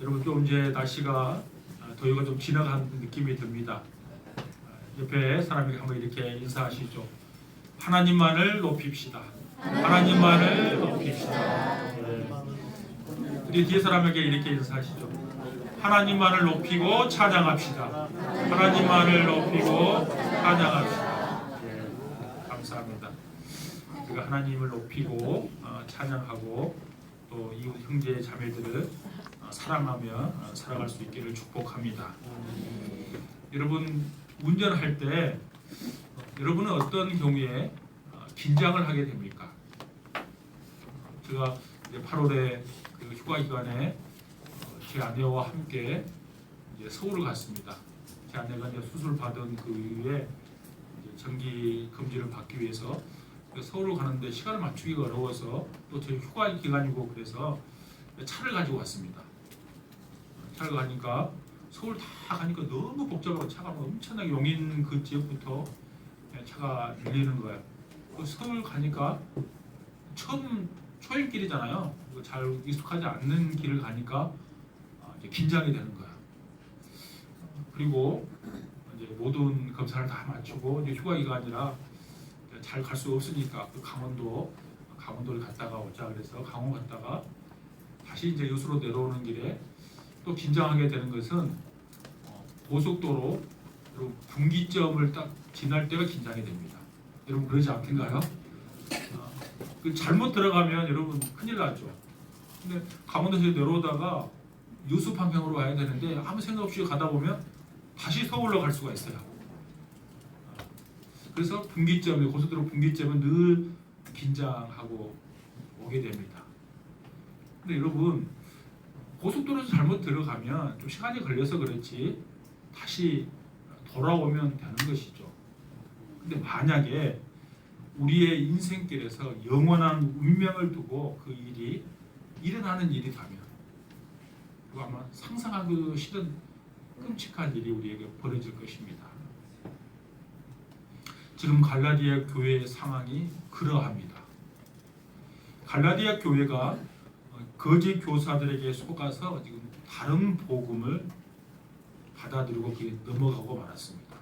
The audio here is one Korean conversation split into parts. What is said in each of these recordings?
여러분 좀 이제 날씨가 더위가 좀 지나간 느낌이 듭니다. 옆에 사람에게 한번 이렇게 인사하시죠. 하나님만을 높입시다. 하나님만을 높입시다. 네. 우리 뒤에 사람에게 이렇게 인사하시죠. 하나님만을 높이고 찬양합시다. 하나님만을 높이고 찬양합시다. 네. 감사합니다. 우리가 하나님을 높이고 찬양하고 또 이웃 형제 자매들을 사랑하며 살아갈 수 있기를 축복합니다. 여러분 운전할 때 여러분은 어떤 경우에 긴장을 하게 됩니까? 제가 이제 8월에 그 휴가 기간에 제 아내와 함께 이제 서울을 갔습니다. 제 아내가 이제 수술 받은 그 이후에 이제 정기 검진을 받기 위해서 서울을 가는데 시간을 맞추기가 어려워서 또 제 휴가 기간이고 그래서 차를 가지고 왔습니다. 차를 가니까 서울 다 가니까 너무 복잡하고 차가 엄청나게 용인 그 지역부터 차가 밀리는 거예요. 서울 가니까 처음 초행길이잖아요. 잘 익숙하지 않는 길을 가니까 이제 긴장이 되는 거야. 그리고 이제 모든 검사를 다 마치고 이제 휴가 기간이라 잘 갈 수 없으니까 그 강원도를 갔다가 오자 그래서 강원 갔다가 다시 이제 여수로 내려오는 길에 또 긴장하게 되는 것은 고속도로 분기점을 딱 지날 때가 긴장이 됩니다. 여러분 그러지 않던가요? 그 잘못 들어가면 여러분 큰일 나죠. 근데 강원도에서 내려오다가 여수 방향으로 와야 되는데 아무 생각 없이 가다 보면 다시 서울로 갈 수가 있어요. 그래서 고속도로 분기점은 늘 긴장하고 오게 됩니다. 근데 여러분 고속도로에서 잘못 들어가면 좀 시간이 걸려서 그렇지 다시 돌아오면 되는 것이죠. 근데 만약에 우리의 인생길에서 영원한 운명을 두고 그 일이 일어나는 일이라면 그거 아마 상상하기도 싫은 끔찍한 일이 우리에게 벌어질 것입니다. 지금 갈라디아 교회의 상황이 그러합니다. 갈라디아 교회가 거짓 교사들에게 속아서 지금 다른 복음을 받아들이고 그게 넘어가고 말았습니다.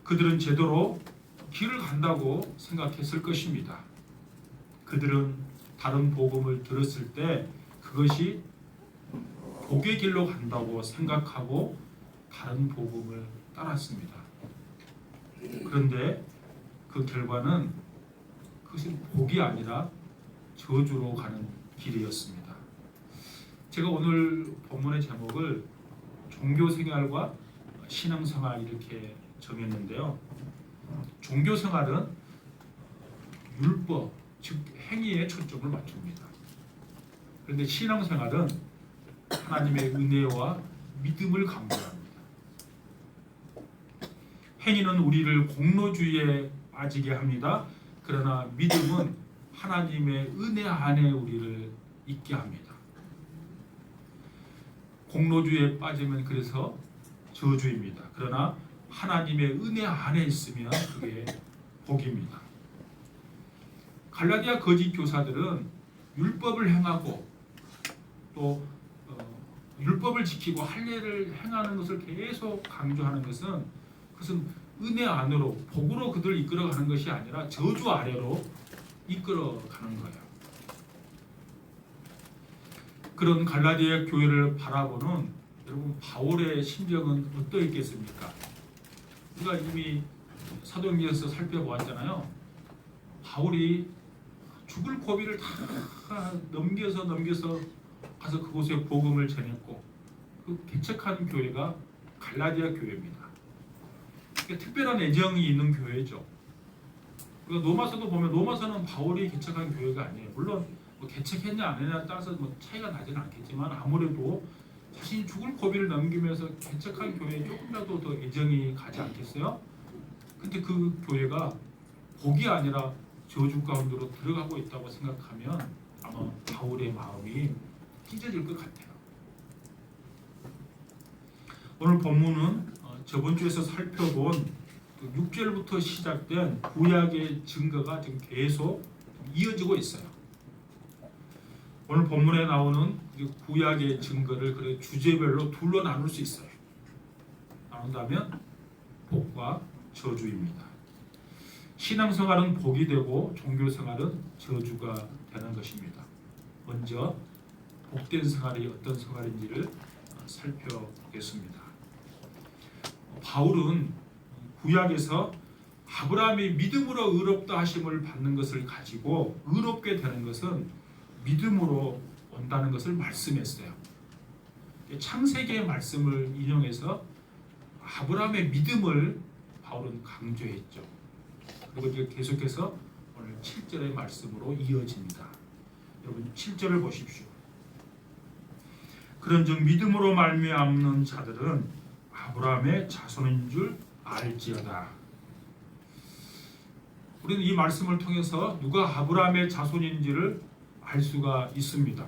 그들은 제대로 길을 간다고 생각했을 것입니다. 그들은 다른 복음을 들었을 때 그것이 복의 길로 간다고 생각하고 다른 복음을 따랐습니다. 그런데 그 결과는 그것이 복이 아니라 저주로 가는 길이었습니다. 제가 오늘 본문의 제목을 종교생활과 신앙생활 이렇게 정했는데요. 종교생활은 율법, 즉 행위에 초점을 맞춥니다. 그런데 신앙생활은 하나님의 은혜와 믿음을 강조합니다. 행위는 우리를 공로주의에 빠지게 합니다. 그러나 믿음은 하나님의 은혜 안에 우리를 있게 합니다. 공로주의에 빠지면 그래서 저주입니다. 그러나 하나님의 은혜 안에 있으면 그게 복입니다. 갈라디아 거짓 교사들은 율법을 행하고 또 율법을 지키고 할례를 행하는 것을 계속 강조하는 그것은 은혜 안으로 복으로 그들을 이끌어가는 것이 아니라 저주 아래로 이끌어가는 거예요. 그런 갈라디아 교회를 바라보는 여러분 바울의 심정은 어떠했겠습니까? 우리가 이미 사도행전에서 살펴보았잖아요. 바울이 죽을 고비를 다 넘겨서 가서 그곳에 복음을 전했고 그 개척한 교회가 갈라디아 교회입니다. 특별한 애정이 있는 교회죠. 그러니까 로마서도 보면 로마서는 바울이 개척한 교회가 아니에요. 물론 뭐 개척했냐 안 했냐에 따라서 뭐 차이가 나지는 않겠지만 아무래도 자신이 죽을 고비를 넘기면서 개척한 교회에 조금이라도 더 애정이 가지 않겠어요? 근데 그 교회가 복이 아니라 저주 가운데로 들어가고 있다고 생각하면 아마 바울의 마음이 찢어질 것 같아요. 오늘 본문은 저번 주에서 살펴본 6절부터 시작된 구약의 증거가 지금 계속 이어지고 있어요. 오늘 본문에 나오는 구약의 증거를 그래 주제별로 둘로 나눌 수 있어요. 나눈다면 복과 저주입니다. 신앙생활은 복이 되고 종교생활은 저주가 되는 것입니다. 먼저 복된 생활이 어떤 생활인지를 살펴보겠습니다. 바울은 구약에서 아브라함이 믿음으로 의롭다 하심을 받는 것을 가지고 의롭게 되는 것은 믿음으로 온다는 것을 말씀했어요. 창세기의 말씀을 인용해서 아브라함의 믿음을 바울은 강조했죠. 그리고 이제 계속해서 오늘 7절의 말씀으로 이어집니다. 여러분 7절을 보십시오. 그런즉 믿음으로 말미암는 자들은 아브라함의 자손인 줄 알지어다. 우리는 이 말씀을 통해서 누가 아브라함의 자손인지를 알 수가 있습니다.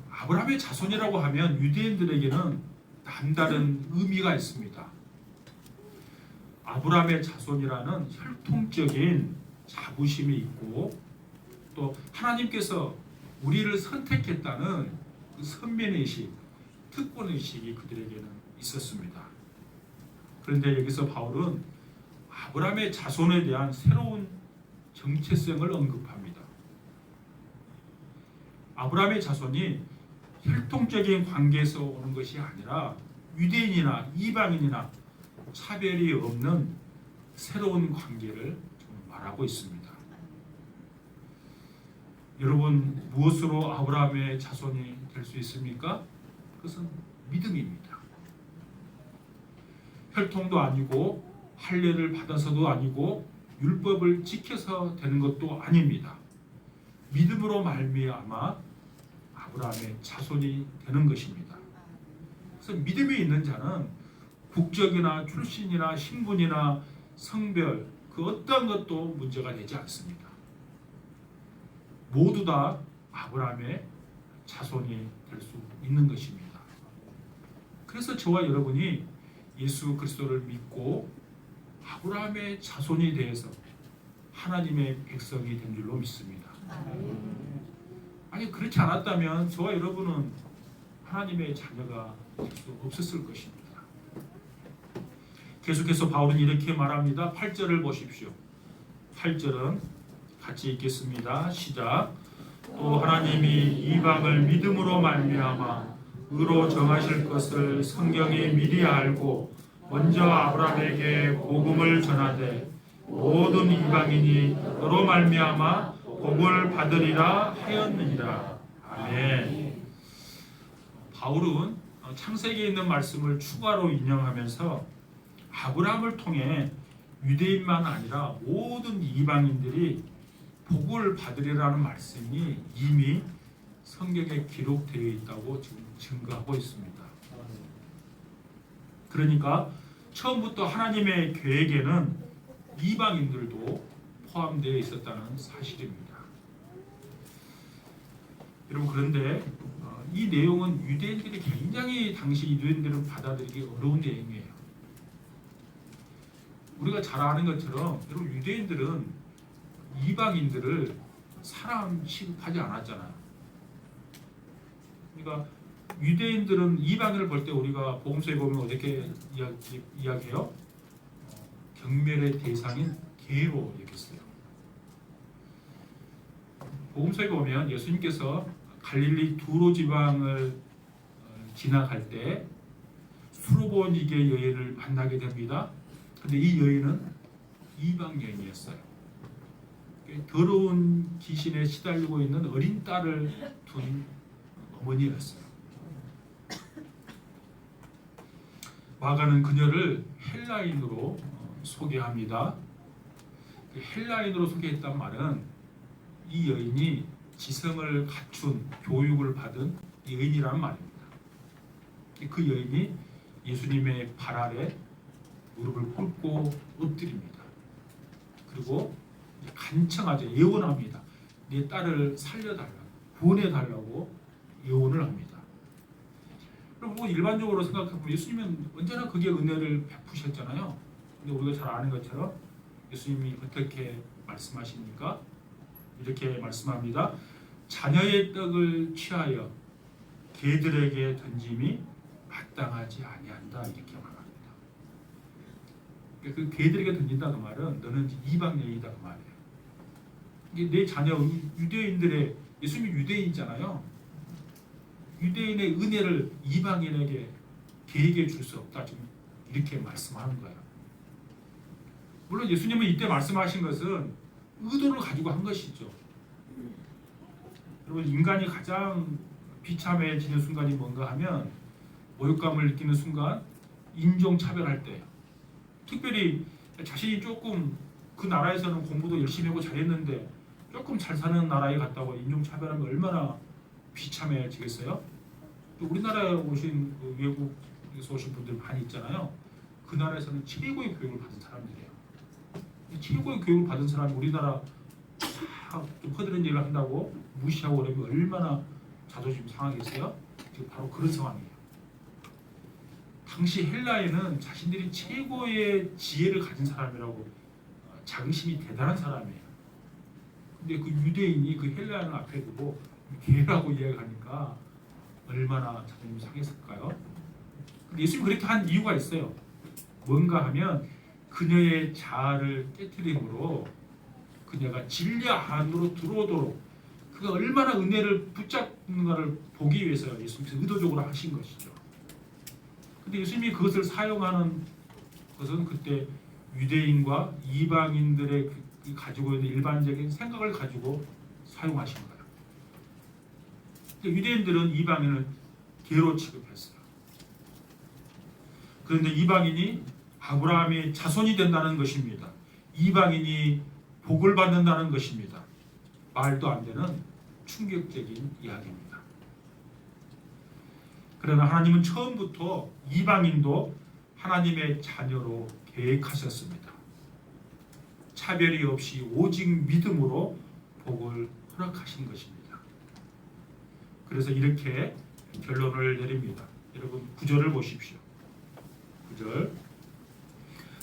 아브라함의 자손이라고 하면 유대인들에게는 남다른 의미가 있습니다. 아브라함의 자손이라는 혈통적인 자부심이 있고 또 하나님께서 우리를 선택했다는 그 선민의식, 특권의식이 그들에게는 있었습니다. 그런데 여기서 바울은 아브라함의 자손에 대한 새로운 정체성을 언급합니다. 아브라함의 자손이 혈통적인 관계에서 오는 것이 아니라 유대인이나 이방인이나 차별이 없는 새로운 관계를 말하고 있습니다. 여러분 무엇으로 아브라함의 자손이 될 수 있습니까? 그것은 믿음입니다. 혈통도 아니고 할례를 받아서도 아니고 율법을 지켜서 되는 것도 아닙니다. 믿음으로 말미암아 아브라함의 자손이 되는 것입니다. 그래서 믿음이 있는 자는 국적이나 출신이나 신분이나 성별 그 어떤 것도 문제가 되지 않습니다. 모두 다 아브라함의 자손이 될 수 있는 것입니다. 그래서 저와 여러분이 예수 그리스도를 믿고 아브라함의 자손이 되어서 하나님의 백성이 된 줄로 믿습니다. 아니 그렇지 않았다면 저와 여러분은 하나님의 자녀가 될 수 없었을 것입니다. 계속해서 바울은 이렇게 말합니다. 8절을 보십시오. 8절은 같이 읽겠습니다. 시작. 또 하나님이 이방을 믿음으로 말미암아 의로 정하실 것을 성경이 미리 알고 먼저 아브라함에게 복음을 전하되 모든 이방인이 너로 말미암아 복을 받으리라 하였느니라. 아멘. 바울은 창세기에 있는 말씀을 추가로 인용하면서 아브라함을 통해 유대인만 아니라 모든 이방인들이 복을 받으리라는 말씀이 이미 성경에 기록되어 있다고 지금 증거하고 있습니다. 그러니까 처음부터 하나님의 계획에는 이방인들도 포함되어 있었다는 사실입니다. 여러분 그런데 이 내용은 유대인들이 굉장히 당시 유대인들은 받아들이기 어려운 내용이에요. 우리가 잘 아는 것처럼 여러분 유대인들은 이방인들을 사람 취급하지 않았잖아요. 그러니까 유대인들은 이방인을 볼 때 우리가 복음서에 보면 어떻게 이야기해요? 경멸의 대상인 개로 여겼어요. 복음서에 보면 예수님께서 갈릴리 두로 지방을 지나갈 때 수로보니게 여인을 만나게 됩니다. 근데 이 여인은 이방 여인이었어요. 더러운 귀신에 시달리고 있는 어린 딸을 둔 어머니였어요. 마가는 그녀를 헬라인으로 소개합니다. 헬라인으로 소개했단 말은 이 여인이 지성을 갖춘 교육을 받은 여인이란 말입니다. 그 여인이 예수님의 발 아래 무릎을 꿇고 엎드립니다. 그리고 간청하죠. 예언합니다. 내 딸을 살려달라고, 구원해달라고 예언을 합니다. 그리고 일반적으로 생각해보면 예수님은 언제나 그게 은혜를 베푸셨잖아요. 근데 우리가 잘 아는 것처럼 예수님이 어떻게 말씀하십니까? 이렇게 말씀합니다. 자녀의 떡을 취하여 개들에게 던짐이 마땅하지 아니한다 이렇게 말합니다. 그 개들에게 던진다 그 말은 너는 이방 여인이다 그 말이에요. 이게 내 자녀 유대인들의 예수님이 유대인이잖아요. 유대인의 은혜를 이방인에게 개에게 줄 수 없다 지금 이렇게 말씀하는 거예요. 물론 예수님은 이때 말씀하신 것은 의도를 가지고 한 것이죠. 여러분 인간이 가장 비참해지는 순간이 뭔가 하면 모욕감을 느끼는 순간 인종차별할 때예요. 특별히 자신이 조금 그 나라에서는 공부도 열심히 하고 잘했는데 조금 잘 사는 나라에 갔다고 인종차별하면 얼마나 비참해지겠어요? 또 우리나라에 오신 그 외국에서 오신 분들 많이 있잖아요. 그 나라에서는 최고의 교육을 받은 사람들이에요. 최고의 교육을 받은 사람이 우리나라 좀 허드렛 얘기를 한다고 무시하고 그러면 얼마나 자존심 상하겠어요? 지금 바로 그런 상황이에요. 당시 헬라에는 자신들이 최고의 지혜를 가진 사람이라고 자긍심이 대단한 사람이에요. 근데 그 유대인이 그 헬라인을 앞에 두고 개라고 이야기하니까 얼마나 자존심이 상했을까요? 근데 예수님이 그렇게 한 이유가 있어요. 뭔가 하면 그녀의 자아를 깨트림으로 그녀가 진리 안으로 들어오도록 그가 얼마나 은혜를 붙잡는가를 보기 위해서 예수님께서 의도적으로 하신 것이죠. 근데 예수님이 그것을 사용하는 것은 그때 유대인과 이방인들의 가지고 있는 일반적인 생각을 가지고 사용하신 거예요. 유대인들은 이방인을 개로 취급했어요. 그런데 이방인이 아브라함의 자손이 된다는 것입니다. 이방인이 복을 받는다는 것입니다. 말도 안 되는 충격적인 이야기입니다. 그러나 하나님은 처음부터 이방인도 하나님의 자녀로 계획하셨습니다. 차별이 없이 오직 믿음으로 복을 허락하신 것입니다. 그래서 이렇게 결론을 내립니다. 여러분 9절을 보십시오. 9절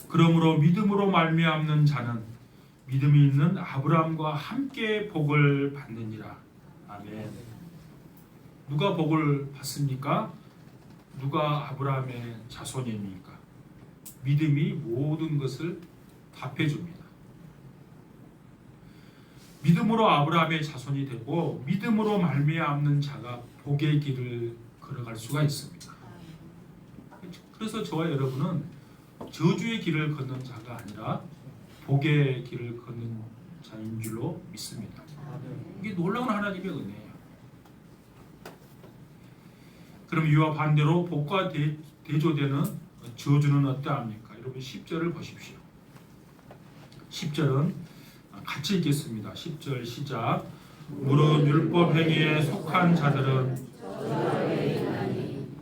그러므로 믿음으로 말미암는 자는 믿음이 있는 아브라함과 함께 복을 받느니라. 아멘. 누가 복을 받습니까? 누가 아브라함의 자손입니까? 믿음이 모든 것을 답해줍니다. 믿음으로 아브라함의 자손이 되고 믿음으로 말미암는 자가 복의 길을 걸어갈 수가 있습니다. 그래서 저와 여러분은 저주의 길을 걷는 자가 아니라 복의 길을 걷는 자인 줄로 믿습니다. 이게 놀라운 하나님의 은혜예요. 그럼 이와 반대로 복과 대조되는 저주는 어떠합니까? 여러분 10절을 보십시오. 10절은 같이 읽겠습니다. 10절 시작. 무릇 율법 행위에 속한 자들은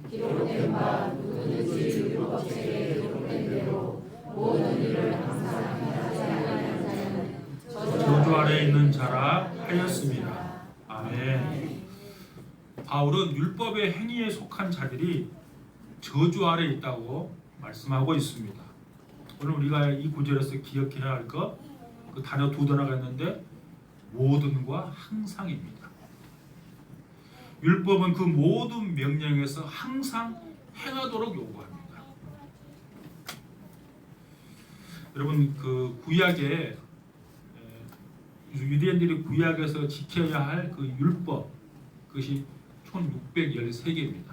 기록된 바 누구든지 율법책에 기록된 대로 모든 일을 항상 행하지 아니하는 자는 저주 아래 있는 자라 하였습니다. 아멘. 바울은 율법의 행위에 속한 자들이 저주 아래 있다고 말씀하고 있습니다. 오늘 우리가 이 구절에서 기억해야 할 것, 그 단어 두 단어가 있는데 모든과 항상입니다. 율법은 그 모든 명령에서 항상 행하도록 요구합니다. 여러분 그 구약에 유대인들이 구약에서 지켜야 할 그 율법 그것이 총 613개입니다.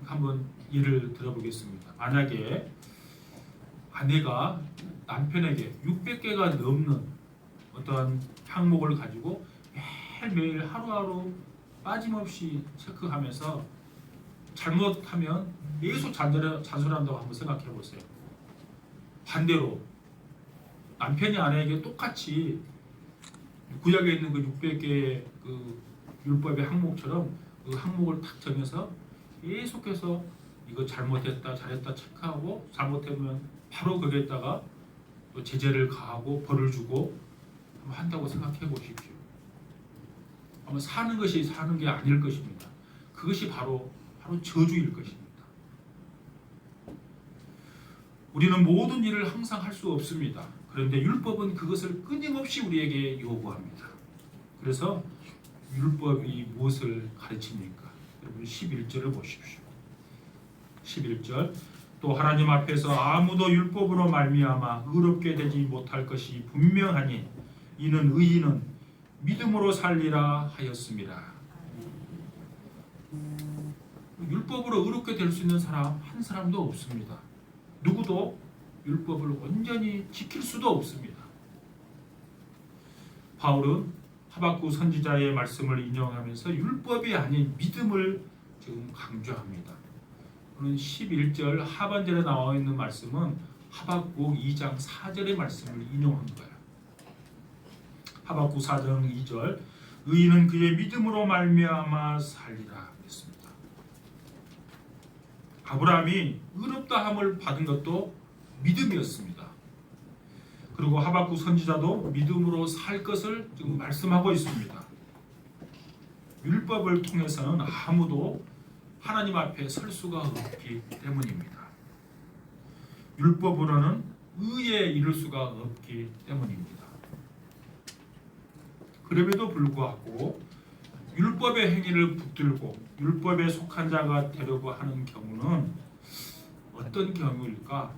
한번 예를 들어보겠습니다. 만약에 아내가 남편에게 600개가 넘는 어떤 항목을 가지고 매일매일 하루하루 빠짐없이 체크하면서 잘못하면 계속 잔소리한다고 한번 생각해 보세요. 반대로 남편이 아내에게 똑같이 구약에 있는 그 600개의 그 율법의 항목처럼 그 항목을 탁 정해서 계속해서 이거 잘못했다 잘했다 체크하고 잘못하면 바로 거기에다가 또 제재를 가하고 벌을 주고 한다고 생각해 보십시오. 아마 사는 것이 사는 게 아닐 것입니다. 그것이 바로 저주일 것입니다. 우리는 모든 일을 항상 할 수 없습니다. 그런데 율법은 그것을 끊임없이 우리에게 요구합니다. 그래서 율법이 무엇을 가르칩니까? 여러분 11절을 보십시오. 11절 또 하나님 앞에서 아무도 율법으로 말미암아 의롭게 되지 못할 것이 분명하니 이는 의인은 믿음으로 살리라 하였습니다. 율법으로 의롭게 될 수 있는 사람 한 사람도 없습니다. 누구도 율법을 온전히 지킬 수도 없습니다. 바울은 하박국 선지자의 말씀을 인용하면서 율법이 아닌 믿음을 지금 강조합니다. 오늘 11절 하반절에 나와 있는 말씀은 하박국 2장 4절의 말씀을 인용한 거예요. 하박국 4장 2절 의인은 그의 믿음으로 말미암아 살리라 했습니다. 아브라함이 의롭다함을 받은 것도 믿음이었습니다. 그리고 하박국 선지자도 믿음으로 살 것을 지금 말씀하고 있습니다. 율법을 통해서는 아무도 하나님 앞에 설 수가 없기 때문입니다. 율법으로는 의에 이를 수가 없기 때문입니다. 그럼에도 불구하고 율법의 행위를 붙들고 율법에 속한 자가 되려고 하는 경우는 어떤 경우일까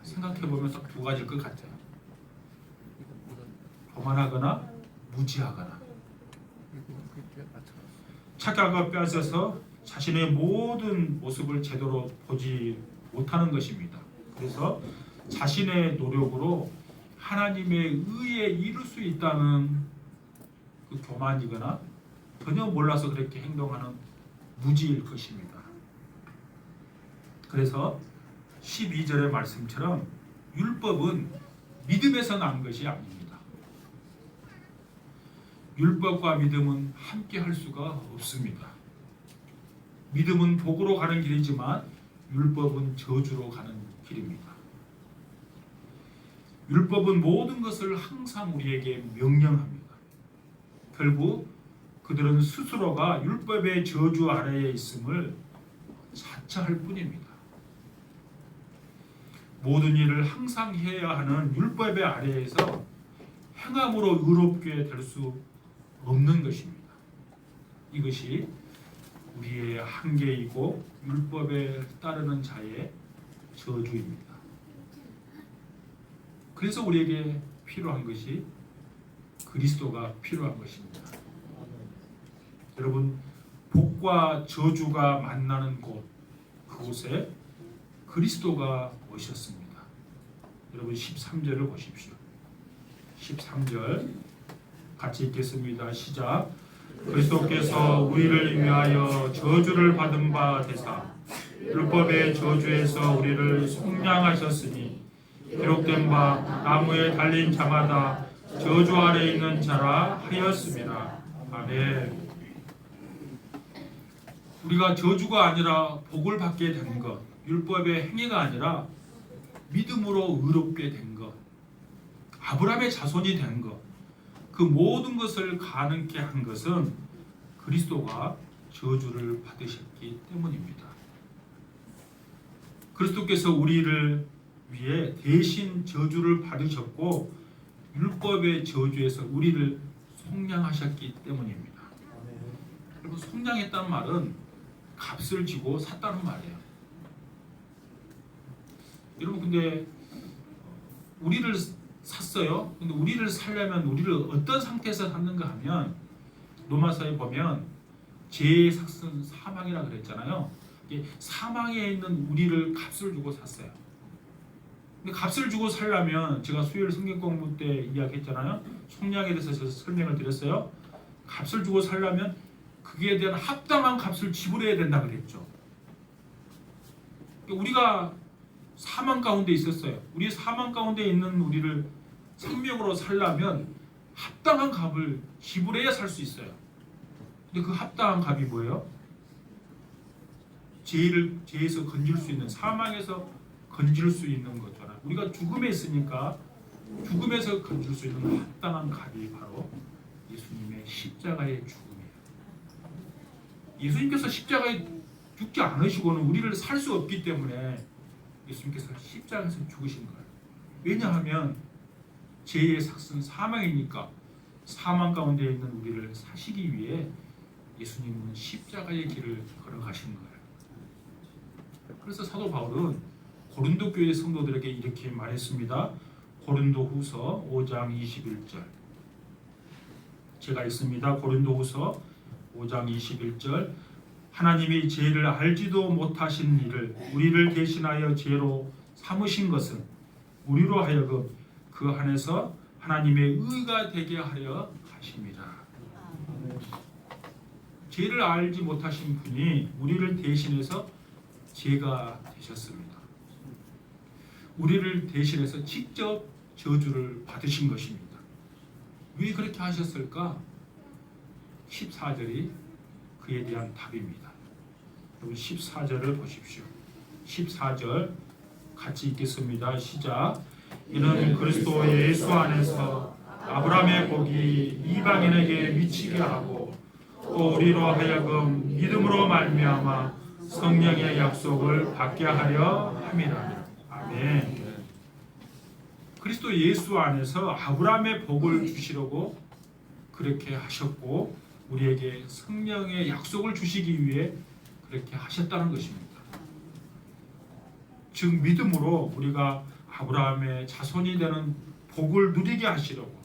생각해보면 딱 두 가지일 것 같아요. 교만하거나 무지하거나 착각을 빼앗아서 자신의 모든 모습을 제대로 보지 못하는 것입니다. 그래서 자신의 노력으로 하나님의 의에 이룰 수 있다는 그 교만이거나 전혀 몰라서 그렇게 행동하는 무지일 것입니다. 그래서 12절의 말씀처럼 율법은 믿음에서 난 것이 아닙니다. 율법과 믿음은 함께 할 수가 없습니다. 믿음은 복으로 가는 길이지만 율법은 저주로 가는 길입니다. 율법은 모든 것을 항상 우리에게 명령합니다. 결국 그들은 스스로가 율법의 저주 아래에 있음을 자처할 뿐입니다. 모든 일을 항상 해야 하는 율법의 아래에서 행함으로 의롭게 될 수 없는 것입니다. 이것이 우리의 한계이고 율법에 따르는 자의 저주입니다. 그래서 우리에게 필요한 것이 그리스도가 필요한 것입니다. 여러분 복과 저주가 만나는 곳 그곳에 그리스도가 오셨습니다. 여러분 13절을 보십시오. 13절 같이 읽겠습니다. 시작. 그리스도께서 우리를 위하여 저주를 받은 바 되사 율법의 저주에서 우리를 속량하셨으니 기록된 바 나무에 달린 자마다 저주 아래 있는 자라 하였습니다. 아멘. 우리가 저주가 아니라 복을 받게 된 것, 율법의 행위가 아니라 믿음으로 의롭게 된 것, 아브라함의 자손이 된 것, 그 모든 것을 가능케 한 것은 그리스도가 저주를 받으셨기 때문입니다. 그리스도께서 우리를 위해 대신 저주를 받으셨고 율법의 저주에서 우리를 속량하셨기 때문입니다. 그리고 속량했다는 말은 값을 지고 샀다는 말이에요. 여러분 근데 우리를 샀어요. 근데 우리를 살려면 우리를 어떤 상태에서 샀는가 하면 로마서에 보면 죄의 삭은 사망이라 그랬잖아요. 사망에 있는 우리를 값을 주고 샀어요. 근데 값을 주고 살려면 제가 수요일 성경 공부 때 이야기했잖아요. 속량에 대해서 제가 설명을 드렸어요. 값을 주고 살려면 그에 대한 합당한 값을 지불해야 된다 그랬죠. 우리가 사망 가운데 있었어요. 우리 사망 가운데 있는 우리를 생명으로 살려면 합당한 값을 지불해야 살 수 있어요. 근데 그 합당한 값이 뭐예요? 죄에서 건질 수 있는, 사망에서 건질 수 있는 거잖아요. 우리가 죽음에 있으니까 죽음에서 건질 수 있는 합당한 값이 바로 예수님의 십자가의 죽음이에요. 예수님께서 십자가에 죽지 않으시고는 우리를 살 수 없기 때문에 예수님께서 십자가에서 죽으신 거예요. 왜냐하면 죄의 삭은 사망이니까 사망 가운데 있는 우리를 사시기 위해 예수님은 십자가의 길을 걸어가신 거예요. 그래서 사도 바울은 고린도 교회 성도들에게 이렇게 말했습니다. 고린도후서 5장 21절. 제가 읽습니다. 고린도후서 5장 21절. 하나님이 죄를 알지도 못하신 이를 우리를 대신하여 죄로 삼으신 것은 우리로 하여금 그 안에서 하나님의 의가 되게 하려 하심이라. 죄를 알지 못하신 분이 우리를 대신해서 죄가 되셨습니다. 우리를 대신해서 직접 저주를 받으신 것입니다. 왜 그렇게 하셨을까? 14절이 그에 대한 답입니다. 여러분 14절을 보십시오. 14절 같이 읽겠습니다. 시작. 이는 그리스도 예수 안에서 아브라함의 복이 이방인에게 미치게 하고 또 우리로 하여금 믿음으로 말미암아 성령의 약속을 받게 하려 함이라. 아멘. 그리스도 예수 안에서 아브라함의 복을 주시려고 그렇게 하셨고 우리에게 성령의 약속을 주시기 위해 그렇게 하셨다는 것입니다. 즉 믿음으로 우리가 아브라함의 자손이 되는 복을 누리게 하시려고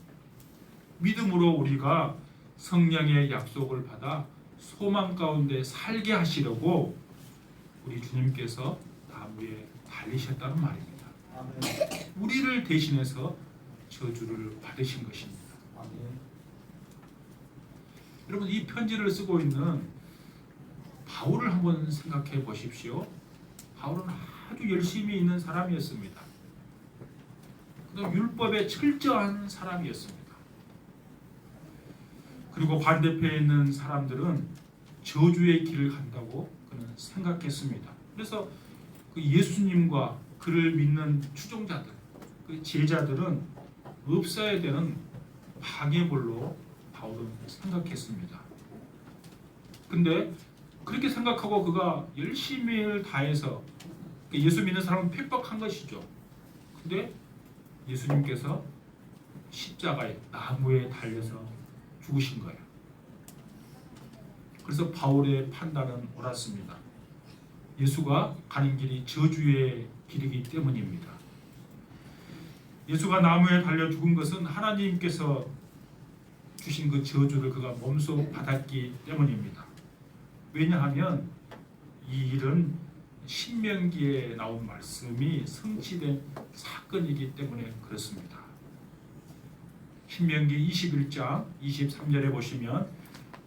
믿음으로 우리가 성령의 약속을 받아 소망 가운데 살게 하시려고 우리 주님께서 나무에 달리셨다는 말입니다. 우리를 대신해서 저주를 받으신 것입니다. 여러분 이 편지를 쓰고 있는 바울을 한번 생각해 보십시오. 바울은 아주 열심히 있는 사람이었습니다. 그다음 율법에 철저한 사람이었습니다. 그리고 반대편에 있는 사람들은 저주의 길을 간다고 그는 생각했습니다. 그래서 그 예수님과 그를 믿는 추종자들, 그 제자들은 없어야 되는 방해물로 바울은 생각했습니다. 근데 그렇게 생각하고 그가 열심히 다해서 예수 믿는 사람은 핍박한 것이죠. 근데 예수님께서 십자가에 나무에 달려서 죽으신 거예요. 그래서 바울의 판단은 옳았습니다. 예수가 가는 길이 저주의 길이기 때문입니다. 예수가 나무에 달려 죽은 것은 하나님께서 주신 그 저주를 그가 몸소 받았기 때문입니다. 왜냐하면 이 일은 신명기에 나온 말씀이 성취된 사건이기 때문에 그렇습니다. 신명기 21장 23절에 보시면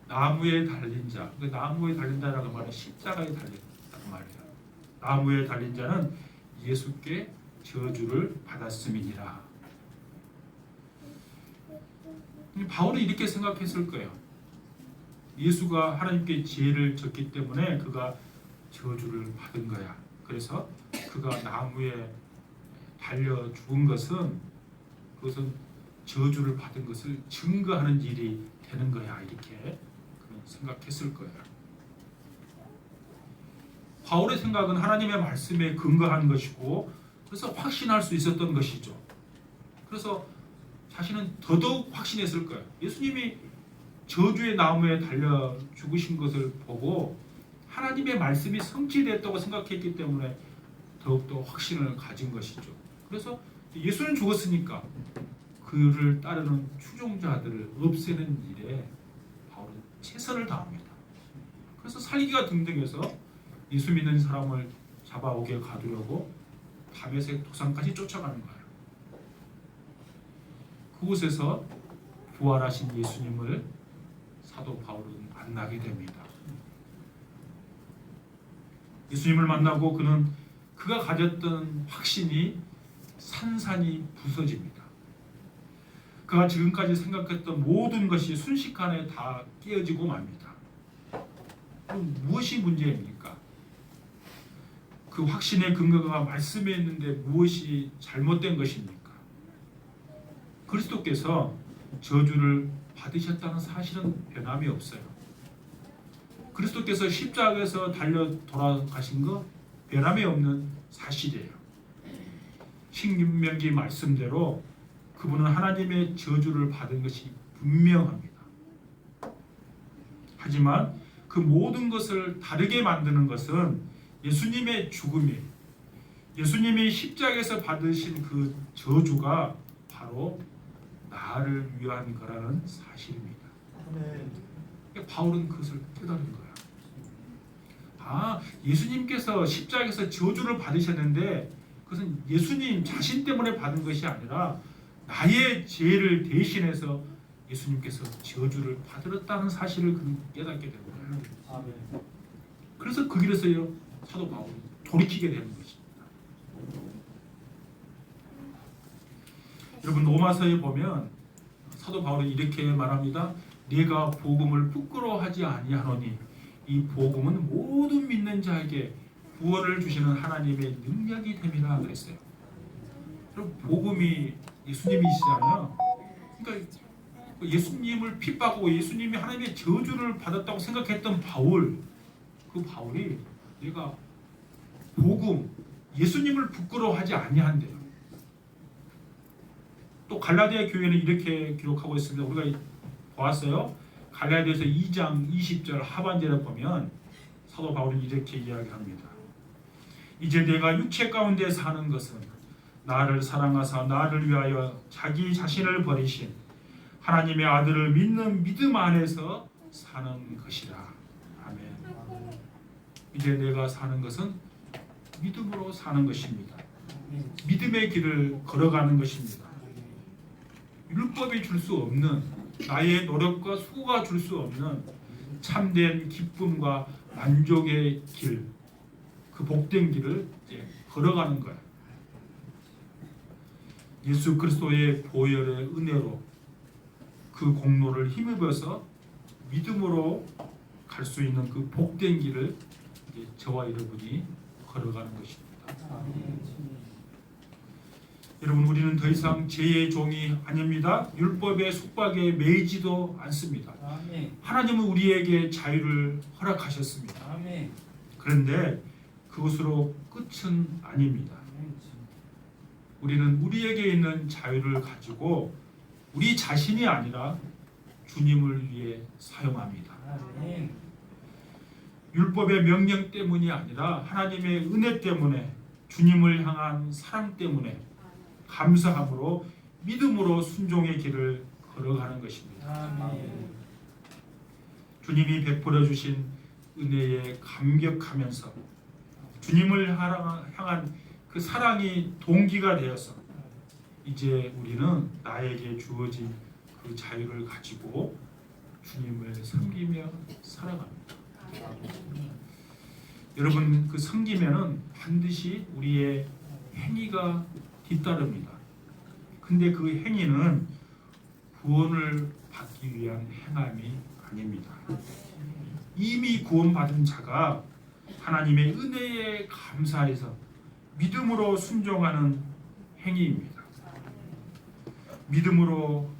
나무에 달린 자, 그 나무에 달린 자라고 말하는 십자가에 달렸다고 말해요. 나무에 달린 자는 예수께 저주를 받았음이니라. 바울이 이렇게 생각했을 거예요. 예수가 하나님께 죄를 졌기 때문에 그가 저주를 받은 거야. 그래서 그가 나무에 달려 죽은 것은 그것은 저주를 받은 것을 증거하는 일이 되는 거야. 이렇게 그는 생각했을 거예요. 바울의 생각은 하나님의 말씀에 근거한 것이고 그래서 확신할 수 있었던 것이죠. 그래서 자신은 더더욱 확신했을 거예요. 예수님이 저주의 나무에 달려 죽으신 것을 보고 하나님의 말씀이 성취됐다고 생각했기 때문에 더욱더 확신을 가진 것이죠. 그래서 예수는 죽었으니까 그를 따르는 추종자들을 없애는 일에 바울은 최선을 다합니다. 그래서 살기가 등등해서 예수 믿는 사람을 잡아오게 가두려고 다메섹 도상까지 쫓아가는 거예요. 그곳에서 부활하신 예수님을 사도 바울은 만나게 됩니다. 예수님을 만나고 그는 그가 가졌던 확신이 산산이 부서집니다. 그가 지금까지 생각했던 모든 것이 순식간에 다 깨어지고 맙니다. 그럼 무엇이 문제입니까? 그 확신의 근거가 말씀에 있는데 무엇이 잘못된 것입니까? 그리스도께서 저주를 받으셨다는 사실은 변함이 없어요. 그리스도께서 십자가에서 달려 돌아가신 거 변함이 없는 사실이에요. 신명기 말씀대로 그분은 하나님의 저주를 받은 것이 분명합니다. 하지만 그 모든 것을 다르게 만드는 것은 예수님의 죽음이, 예수님이 십자가에서 받으신 그 저주가 바로 나를 위한 거라는 사실입니다. 바울은 그것을 깨달은 거야. 아, 예수님께서 십자가에서 저주를 받으셨는데 그것은 예수님 자신 때문에 받은 것이 아니라 나의 죄를 대신해서 예수님께서 저주를 받으셨다는 사실을 깨닫게 된 거예요. 그래서 그 길에서요 사도 바울이 돌이키게 되는 것입니다. 여러분 로마서에 보면 사도 바울이 이렇게 말합니다. 내가 복음을 부끄러워하지 아니하노니 이 복음은 모든 믿는 자에게 구원을 주시는 하나님의 능력이 됨이라 그랬어요. 여러분 복음이 예수님이시잖아요. 그러니까 예수님을 핍박하고 예수님이 하나님의 저주를 받았다고 생각했던 바울, 그 바울이 내가 복음, 예수님을 부끄러워하지 아니한대요. 또 갈라디아 교회는 이렇게 기록하고 있습니다. 우리가 보았어요. 갈라디아서 2장 20절 하반절에 보면 사도 바울은 이렇게 이야기합니다. 이제 내가 육체 가운데 사는 것은 나를 사랑하사 나를 위하여 자기 자신을 버리신 하나님의 아들을 믿는 믿음 안에서 사는 것이라. 아멘. 이제 내가 사는 것은 믿음으로 사는 것입니다. 믿음의 길을 걸어가는 것입니다. 율법이 줄 수 없는, 나의 노력과 수고가 줄 수 없는 참된 기쁨과 만족의 길, 그 복된 길을 이제 걸어가는 거야. 예수 그리스도의 보혈의 은혜로 그 공로를 힘입어서 믿음으로 갈 수 있는 그 복된 길을 이제 저와 여러분이 걸어가는 것입니다. 여러분 우리는 더 이상 죄의 종이 아닙니다. 율법의 속박에 매이지도 않습니다. 하나님은 우리에게 자유를 허락하셨습니다. 그런데 그것으로 끝은 아닙니다. 우리는 우리에게 있는 자유를 가지고 우리 자신이 아니라 주님을 위해 사용합니다. 율법의 명령 때문이 아니라 하나님의 은혜 때문에, 주님을 향한 사랑 때문에 감사함으로 믿음으로 순종의 길을 걸어가는 것입니다. 주님이 베풀어 주신 은혜에 감격하면서 주님을 향한 그 사랑이 동기가 되어서 이제 우리는 나에게 주어진 그 자유를 가지고 주님을 섬기며 살아갑니다. 여러분 그 섬기면은 반드시 우리의 행위가 뒤따릅니다. 근데 그 행위는 구원을 받기 위한 행함이 아닙니다. 이미 구원받은 자가 하나님의 은혜에 감사해서 믿음으로 순종하는 행위입니다. 믿음으로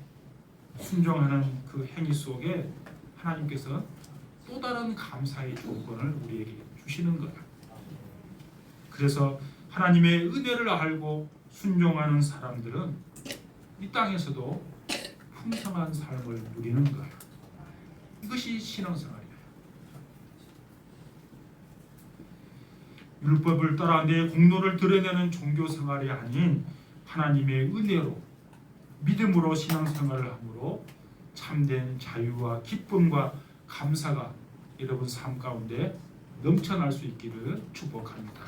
순종하는 그 행위 속에 하나님께서 또 다른 감사의 조건을 우리에게 주시는 거예요. 그래서 하나님의 은혜를 알고 순종하는 사람들은 이 땅에서도 풍성한 삶을 누리는 거예요. 이것이 신앙생활이에요. 율법을 따라 내 공로를 드러내는 종교생활이 아닌 하나님의 은혜로 믿음으로 신앙생활을 함으로 참된 자유와 기쁨과 감사가 여러분 삶 가운데 넘쳐날 수 있기를 축복합니다.